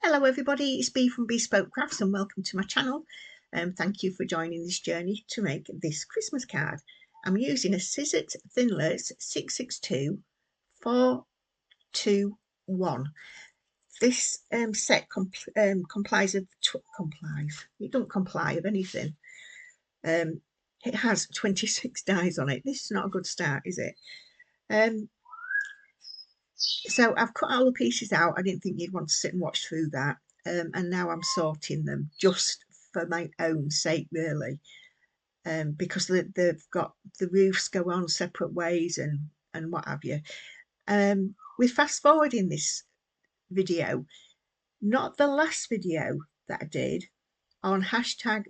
Hello everybody, it's Bee from Bespoke Crafts and welcome to my channel. Thank you for joining this journey to make this Christmas card. I'm using a Sizzix Thinless 662 421. This set complies of it doesn't comply of anything. It has 26 dies on it. This is not a good start, is it? So I've cut all the pieces out. I didn't think you'd want to sit and watch through that. And now I'm sorting them just for my own sake, really, because they've got the roofs go on separate ways and what have you. With fast forwarding this video, not the last video that I did on hashtag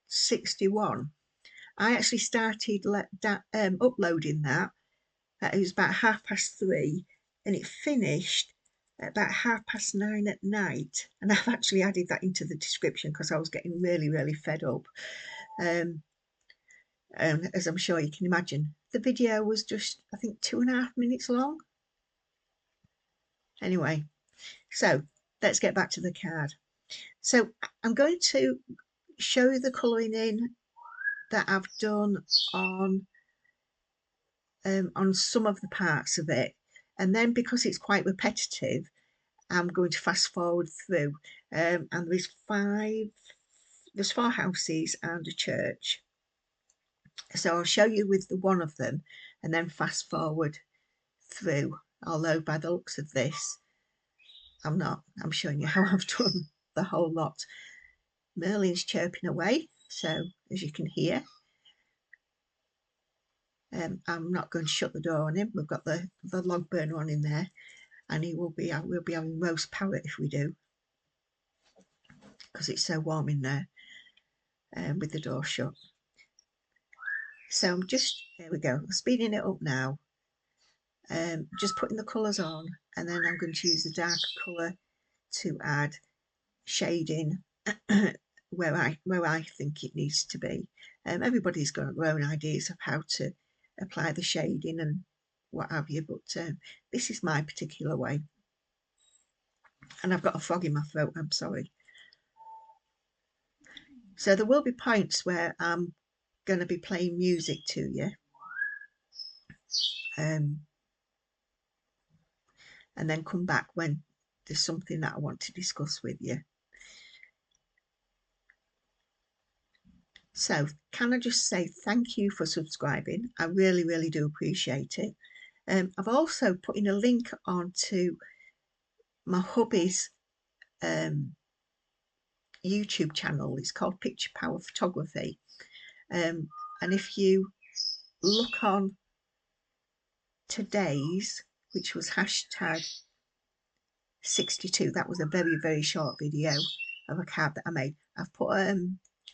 61, I actually started uploading that. It was about 3:30, and it finished at about 9:30 at night. And I've actually added that into the description because I was getting really fed up. As I'm sure you can imagine, the video was just, I think, 2.5 minutes long. Anyway, so let's get back to the card. So I'm going to show you the colouring in that I've done on some of the parts of it, and then because it's quite repetitive, I'm going to fast forward through. And there's 4 houses and a church. So I'll show you with the one of them and then fast forward through. Although by the looks of this, I'm not. I'm showing you how I've done the whole lot. Merlin's chirping away, so as you can hear. I'm not going to shut the door on him. We've got the log burner on in there, and we'll be having roast parrot if we do, because it's so warm in there with the door shut. So I'm just, there we go, I'm speeding it up now, just putting the colours on, and then I'm going to use the darker colour to add shading where I think it needs to be. Everybody's got their own ideas of how to apply the shading and what have you, but this is my particular way. And I've got a frog in my throat, I'm sorry. So there will be points where I'm going to be playing music to you, and then come back when there's something that I want to discuss with you. So can I just say thank you for subscribing? I really do appreciate it. I've also put in a link onto my hubby's YouTube channel. It's called Picture Power Photography, and if you look on today's, which was hashtag 62, that was a very short video of a card that I made. I've put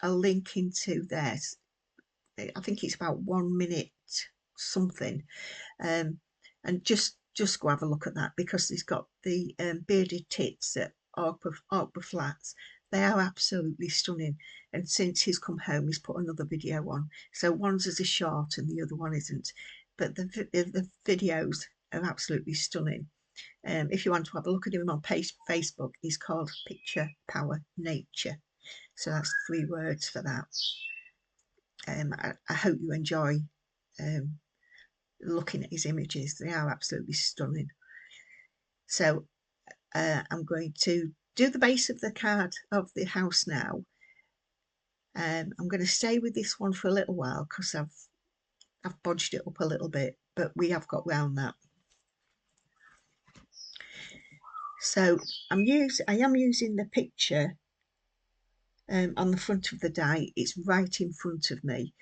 a link into there. I think it's about 1 minute something, and just go have a look at that, because it's got the bearded tits at Arbor Flats. They are absolutely stunning, and since he's come home he's put another video on, so one's as a short and the other one isn't, but the videos are absolutely stunning. If you want to have a look at him on Facebook, he's called Picture Power Nature. So that's 3 words for that. I hope you enjoy looking at his images. They are absolutely stunning. So I'm going to do the base of the card of the house now. I'm going to stay with this one for a little while because I've bodged it up a little bit, but we have got round that. So I am using the picture on the front of the die. It's right in front of me,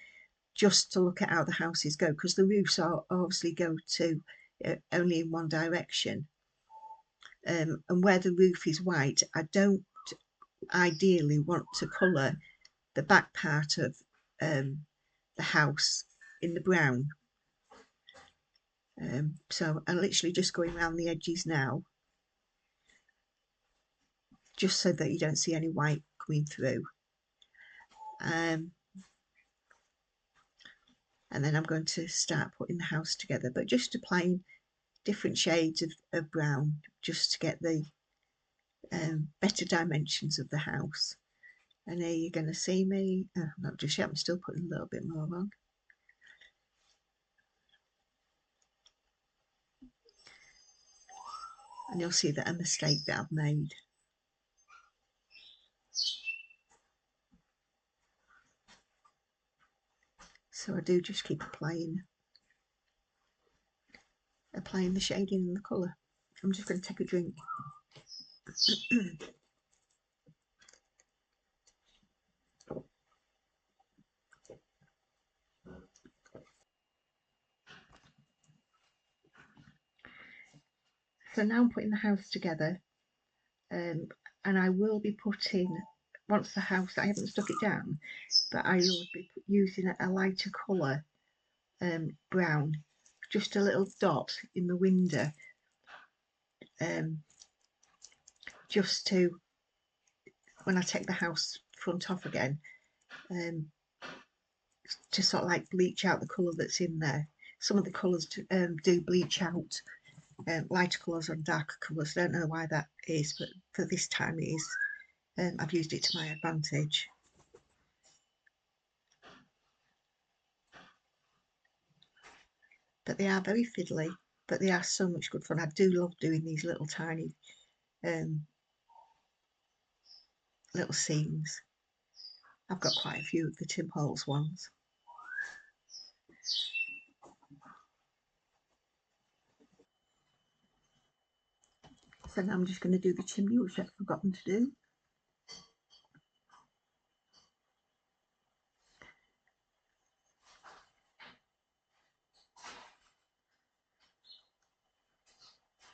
just to look at how the houses go, because the roofs are obviously go to only in one direction, and where the roof is white, I don't ideally want to colour the back part of the house in the brown. So I'm literally just going around the edges now, just so that you don't see any white coming through. And then I'm going to start putting the house together, but just applying different shades of brown, just to get the better dimensions of the house. And here you're going to see me, not just yet, I'm still putting a little bit more on. And you'll see that a mistake that I've made. So I do just keep applying the shading and the colour. I'm just going to take a drink. So now I'm putting the house together, and I will be putting, once the house, I haven't stuck it down, but I will be using a lighter colour, brown, just a little dot in the window, just to, when I take the house front off again, to sort of like bleach out the colour that's in there. Some of the colours do bleach out, lighter colours on darker colours. I don't know why that is, but for this time it is. I've used it to my advantage. But they are very fiddly, but they are so much good fun. I do love doing these little tiny little scenes. I've got quite a few of the Tim Holtz ones. So now I'm just going to do the chimney, which I've forgotten to do.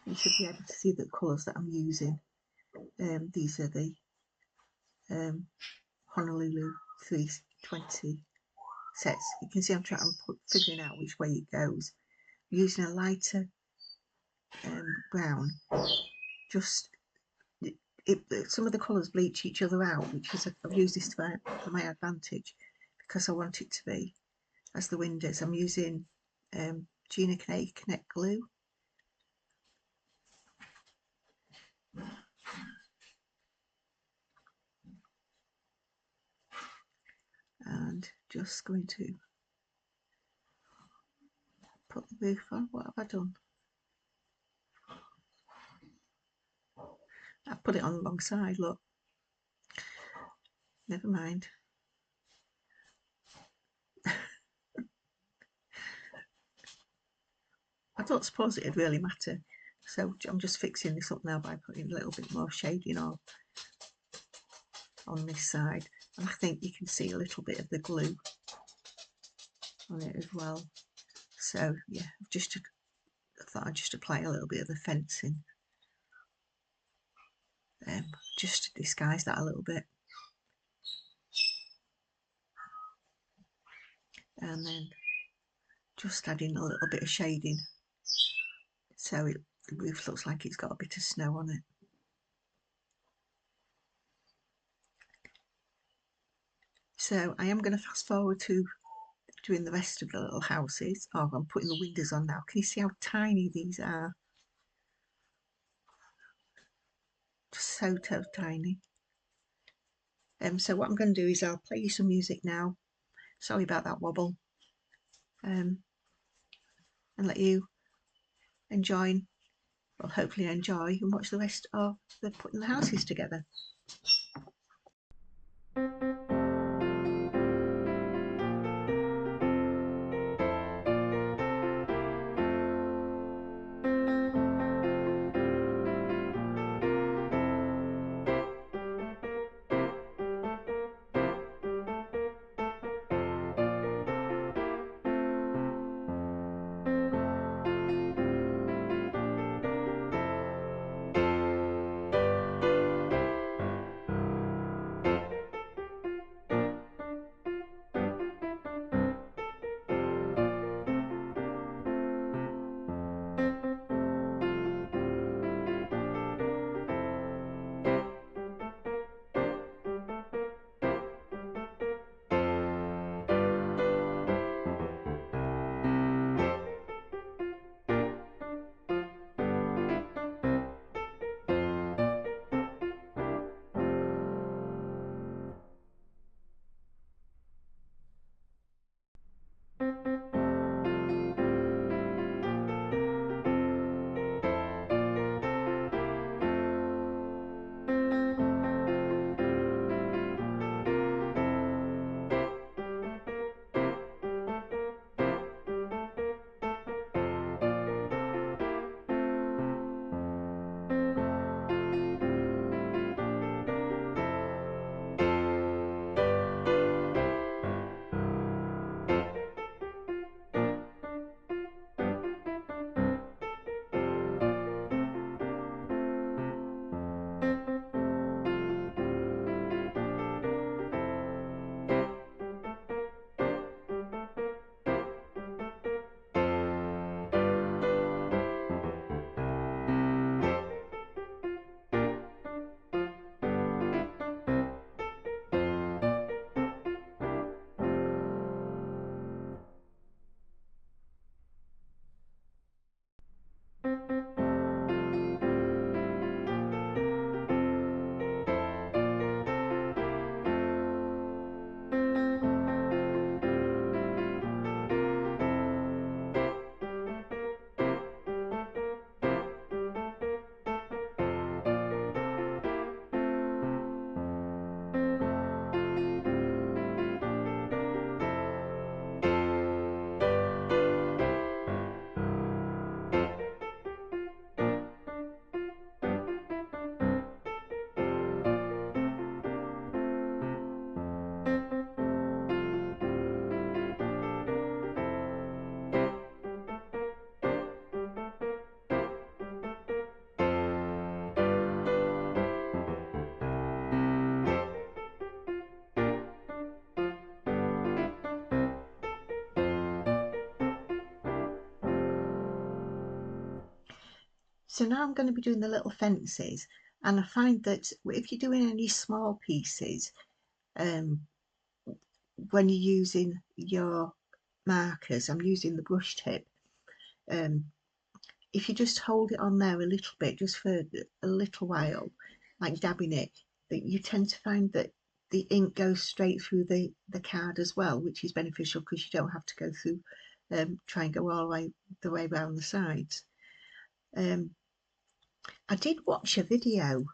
You should be able to see the colours that I'm using. These are the Honolulu 320 sets. You can see I'm figuring out which way it goes. I'm using a lighter brown. Just some of the colours bleach each other out, which is I've used this for my advantage because I want it to be as the windows. I'm using Gina Connect glue. And just going to put the roof on. What have I done? I've put it on the wrong side, look. Never mind. I don't suppose it'd really matter. So I'm just fixing this up now by putting a little bit more shading on this side. And I think you can see a little bit of the glue on it as well. So yeah, I thought I'd just apply a little bit of the fencing. Just to disguise that a little bit. And then just adding a little bit of shading so the roof looks like it's got a bit of snow on it. So I am going to fast forward to doing the rest of the little houses. Oh, I'm putting the windows on now. Can you see how tiny these are? Just so tiny. So what I'm going to do is I'll play you some music now. Sorry about that wobble. And let you enjoy, well, hopefully enjoy and watch the rest of the putting the houses together. So now I'm going to be doing the little fences, and I find that if you're doing any small pieces, when you're using your markers, I'm using the brush tip, if you just hold it on there a little bit, just for a little while, like dabbing it, that you tend to find that the ink goes straight through the card as well, which is beneficial because you don't have to go through, try and go all the way around the sides. I did watch a video,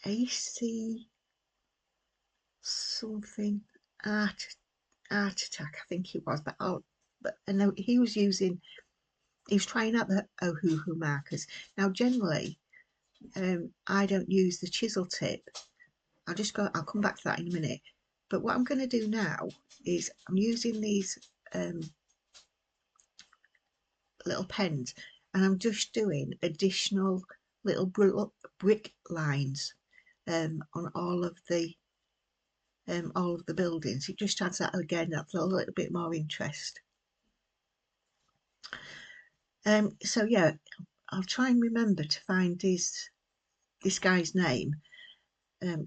AC something, art attack, I think it was, but I know he was trying out the Ohuhu markers. Now generally, I don't use the chisel tip. I'll come back to that in a minute. But what I'm going to do now is I'm using these little pens, and I'm just doing additional little brick lines on all of the buildings. It just adds that, again, that's a little bit more interest. So yeah, I'll try and remember to find this guy's name.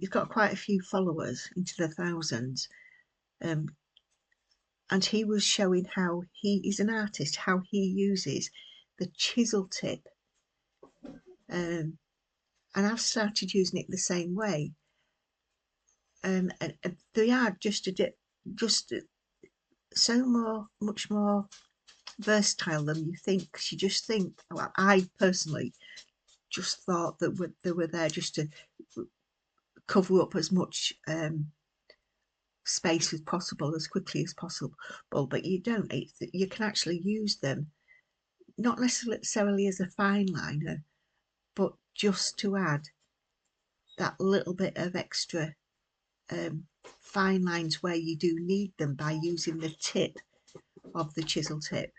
He's got quite a few followers, into the thousands, and he was showing how he's an artist, how he uses the chisel tip, and I've started using it the same way. And they are just so much more versatile than you think. 'Cause you just think, well, I personally just thought that they were there just to cover up as much space as possible, as quickly as possible, but you don't. You can actually use them not necessarily as a fine liner, but just to add that little bit of extra fine lines where you do need them, by using the tip of the chisel tip.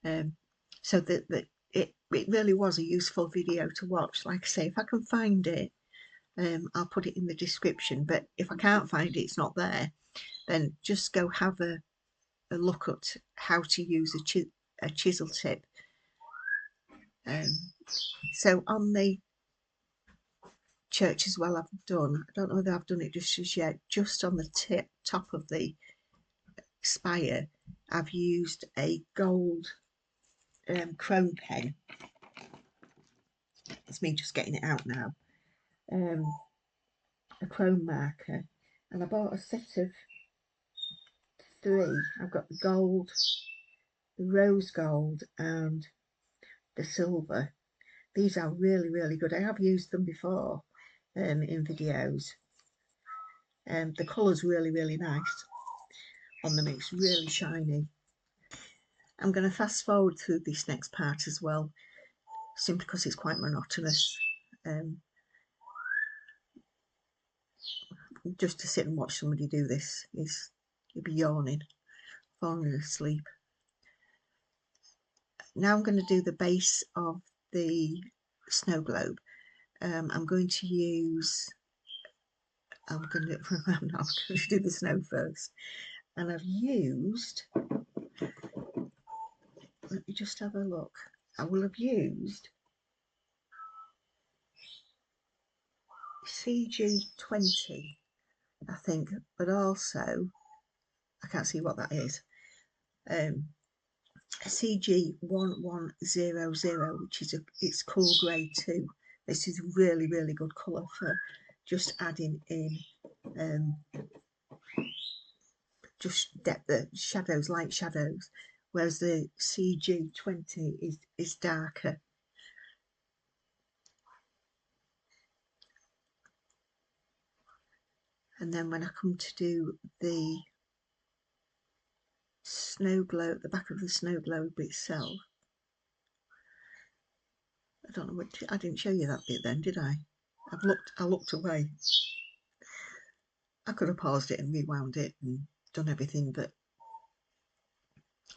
So that it really was a useful video to watch. Like I say, if I can find it, I'll put it in the description, but if I can't find it, it's not there, then just go have a look at how to use a chisel tip. So on the church as well, I don't know whether I've done it just as yet, just on the top of the spire, I've used a gold chrome pen. It's me just getting it out now. A chrome marker, and I bought a set of 3. I've got the gold, the rose gold, and the silver. These are really good. I have used them before in videos. The colour's really nice on them. It's really shiny. I'm going to fast forward through this next part as well, simply because it's quite monotonous. Just to sit and watch somebody do this, you'll be yawning, falling asleep. Now I'm going to do the base of the snow globe. I'm going to use, I'm going to do the snow first, and I've used, let me just have a look. I will have used CG20, I think, but also I can't see what that is. CG1100, which is it's cool grey too. This is really good colour for just adding in just depth, shadows, light shadows, whereas the CG20 is darker. And then when I come to do the snow globe, the back of the snow globe itself, I don't know what, I didn't show you that bit then, did I? I looked away. I could have paused it and rewound it and done everything, but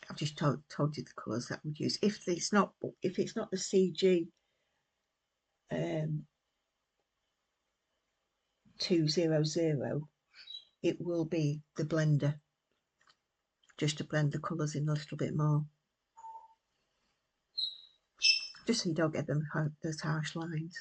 I've just told you the colours that we'd use. If it's not the CG 200, it will be the blender, just to blend the colours in a little bit more. just so you don't get those harsh lines.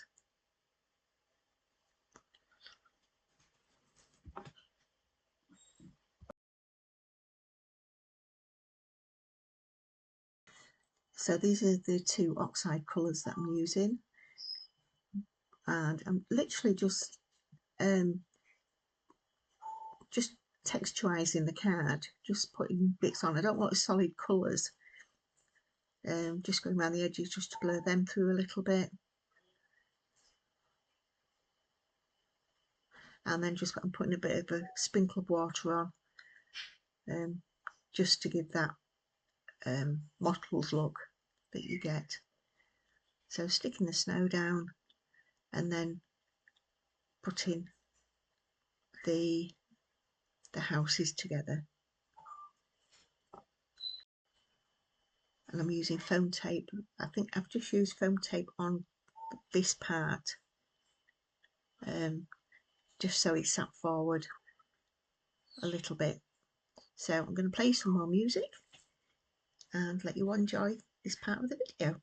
So these are the two oxide colours that I'm using, and I'm literally just texturizing the card, just putting bits on. I don't want solid colours, just going around the edges just to blur them through a little bit, and then just I'm putting a bit of a sprinkle of water on, just to give that mottled look that you get. So sticking the snow down and then putting the houses together. And I'm using foam tape. I think I've just used foam tape on this part, just so it sat forward a little bit. So I'm going to play some more music and let you enjoy this part of the video.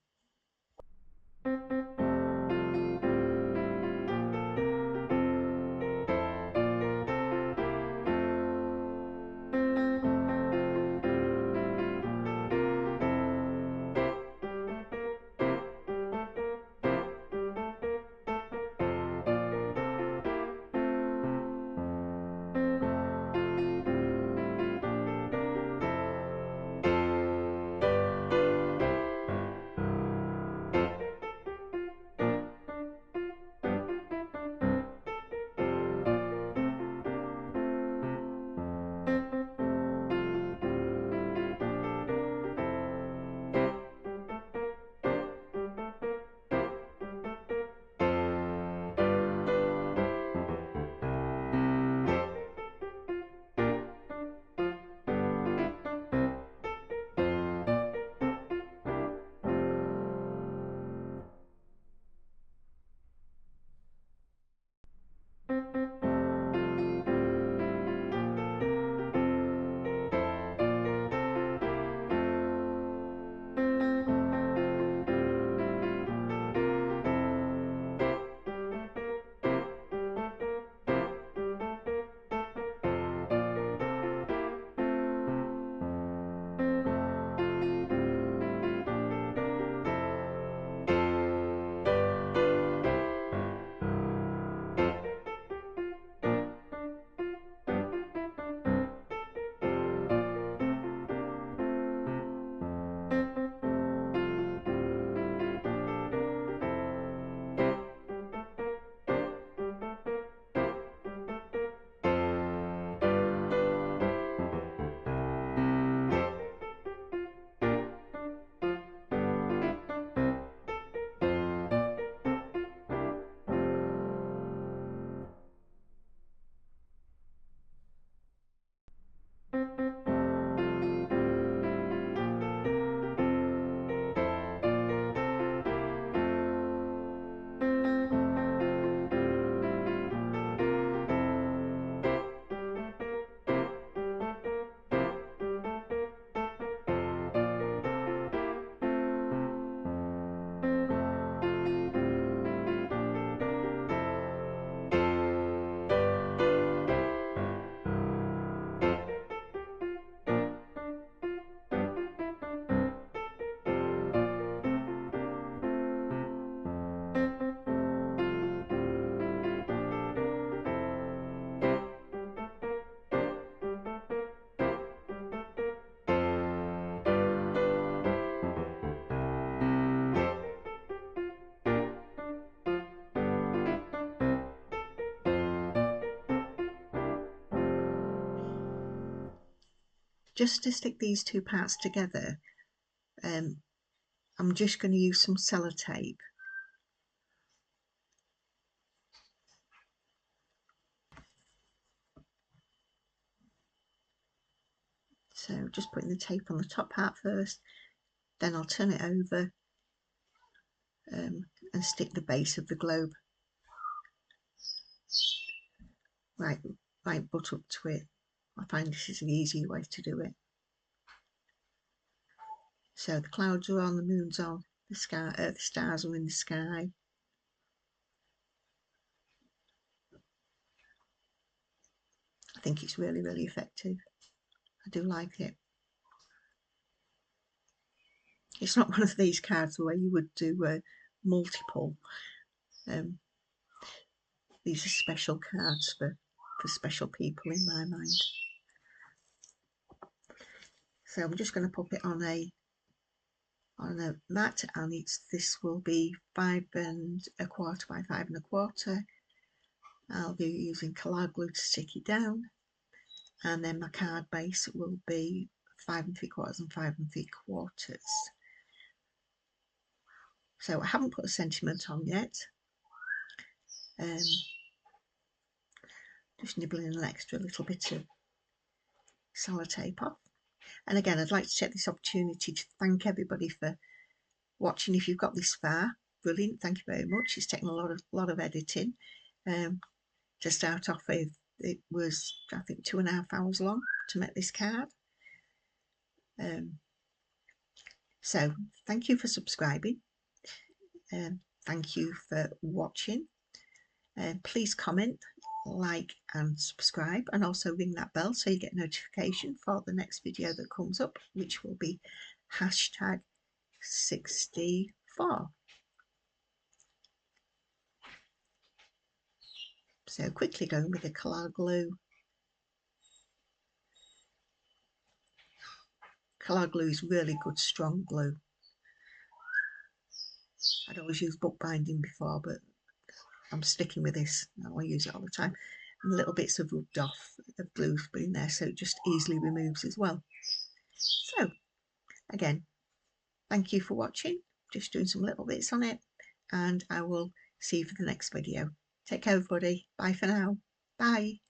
Just to stick these two parts together, I'm just going to use some sellotape. So just putting the tape on the top part first, then I'll turn it over and stick the base of the globe right butt up to it. I find this is the easier way to do it. So the clouds are on, the moon's on, the sky, the stars are in the sky. I think it's really, really effective. I do like it. It's not one of these cards where you would do multiple. These are special cards for special people in my mind. So I'm just going to pop it on a mat, and this will be 5 1/4 by 5 1/4. I'll be using Collall glue to stick it down, and then my card base will be 5 3/4 and 5 3/4. So I haven't put a sentiment on yet. Just nibbling an extra little bit of sellotape off. And again, I'd like to take this opportunity to thank everybody for watching. If you've got this far, brilliant, thank you very much. It's taken a lot of editing. To start off with, it was, I think, 2.5 hours long to make this card. So thank you for subscribing. Thank you for watching. Please comment, like and subscribe, and also ring that bell so you get notification for the next video that comes up, which will be #64. So quickly going with the Collall glue. Collall glue is really good, strong glue. I'd always used bookbinding before, but I'm sticking with this. I use it all the time. And little bits of rubbed off of glue have been there, so it just easily removes as well. So again, thank you for watching. Just doing some little bits on it, and I will see you for the next video. Take care, everybody. Bye for now. Bye.